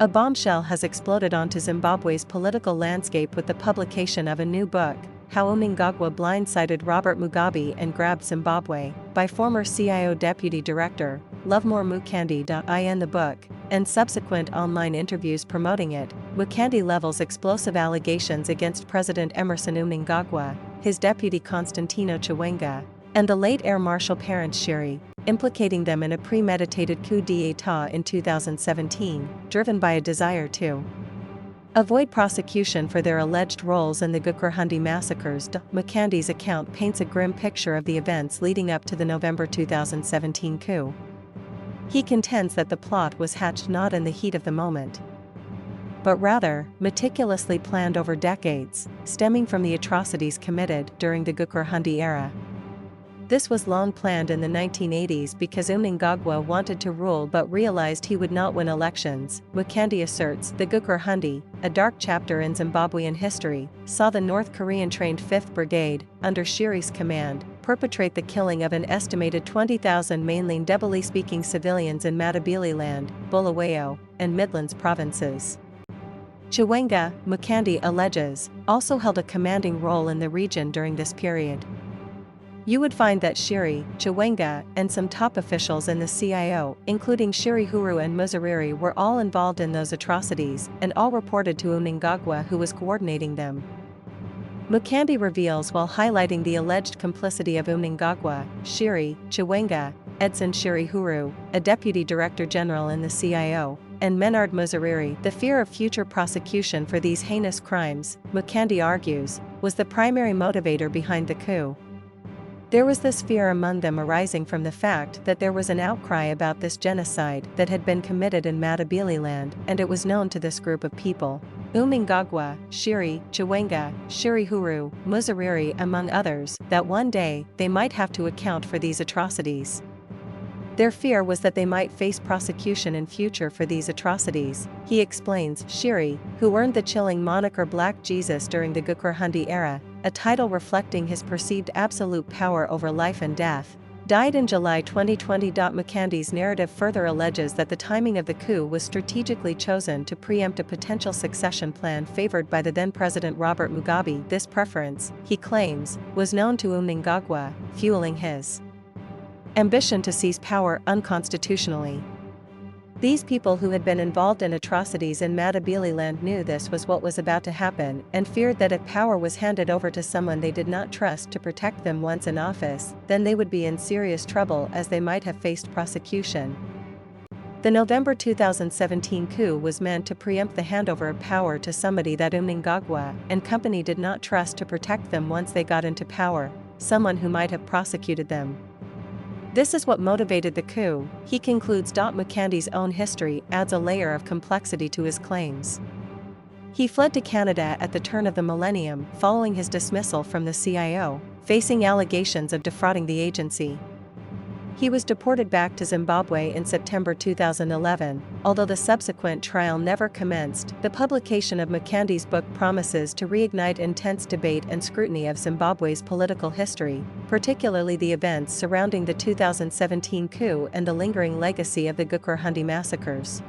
A bombshell has exploded onto Zimbabwe's political landscape with the publication of a new book, How Mnangagwa Blindsided Robert Mugabe and Grabbed Zimbabwe, by former CIO Deputy Director, Lovemore Mukhandi. In the book, and subsequent online interviews promoting it, Mukhandi levels explosive allegations against President Emmerson Mnangagwa, his deputy Constantino Chiwenga, and the late Air Marshal Parent Shiri, implicating them in a premeditated coup d'état in 2017, driven by a desire to avoid prosecution for their alleged roles in the Gukurahundi massacres. Mukhandi's account paints a grim picture of the events leading up to the November 2017 coup. He contends that the plot was hatched not in the heat of the moment, but rather, meticulously planned over decades, stemming from the atrocities committed during the Gukurahundi era. This was long planned in the 1980s because Mnangagwa wanted to rule but realized he would not win elections. Mukhandi asserts the Gukurahundi, a dark chapter in Zimbabwean history, saw the North Korean-trained 5th Brigade, under Shiri's command, perpetrate the killing of an estimated 20,000 mainly Ndebele-speaking civilians in Matabeleland, Bulawayo, and Midlands provinces. Chiwenga, Mukhandi alleges, also held a commanding role in the region during this period. You would find that Shiri, Chiwenga, and some top officials in the CIO, including Shiri Huru and Muzariri, were all involved in those atrocities, and all reported to Mnangagwa, who was coordinating them. Mukhandi reveals while highlighting the alleged complicity of Mnangagwa, Shiri, Chiwenga, Edson Shiri Huru, a deputy director general in the CIO, and Menard Muzariri, the fear of future prosecution for these heinous crimes, Mukhandi argues, was the primary motivator behind the coup. There was this fear among them arising from the fact that there was an outcry about this genocide that had been committed in Matabeleland, and it was known to this group of people, Mnangagwa, Shiri, Chiwenga, Shiri Huru, Muzariri among others, that one day they might have to account for these atrocities. Their fear was that they might face prosecution in future for these atrocities, he explains. Shiri, who earned the chilling moniker Black Jesus during the Gukurahundi era, a title reflecting his perceived absolute power over life and death, died in July 2020. Mukhandi's narrative further alleges that the timing of the coup was strategically chosen to preempt a potential succession plan favored by the then-President Robert Mugabe. This preference, he claims, was known to Mnangagwa, fueling his ambition to seize power unconstitutionally. These people who had been involved in atrocities in Matabeleland knew this was what was about to happen and feared that if power was handed over to someone they did not trust to protect them once in office, then they would be in serious trouble as they might have faced prosecution. The November 2017 coup was meant to preempt the handover of power to somebody that Mnangagwa and company did not trust to protect them once they got into power, someone who might have prosecuted them. This is what motivated the coup, he concludes. Mukhandi's own history adds a layer of complexity to his claims. He fled to Canada at the turn of the millennium following his dismissal from the CIO, facing allegations of defrauding the agency. He was deported back to Zimbabwe in September 2011, although the subsequent trial never commenced. The publication of Mukhandi's book promises to reignite intense debate and scrutiny of Zimbabwe's political history, particularly the events surrounding the 2017 coup and the lingering legacy of the Gukurahundi massacres.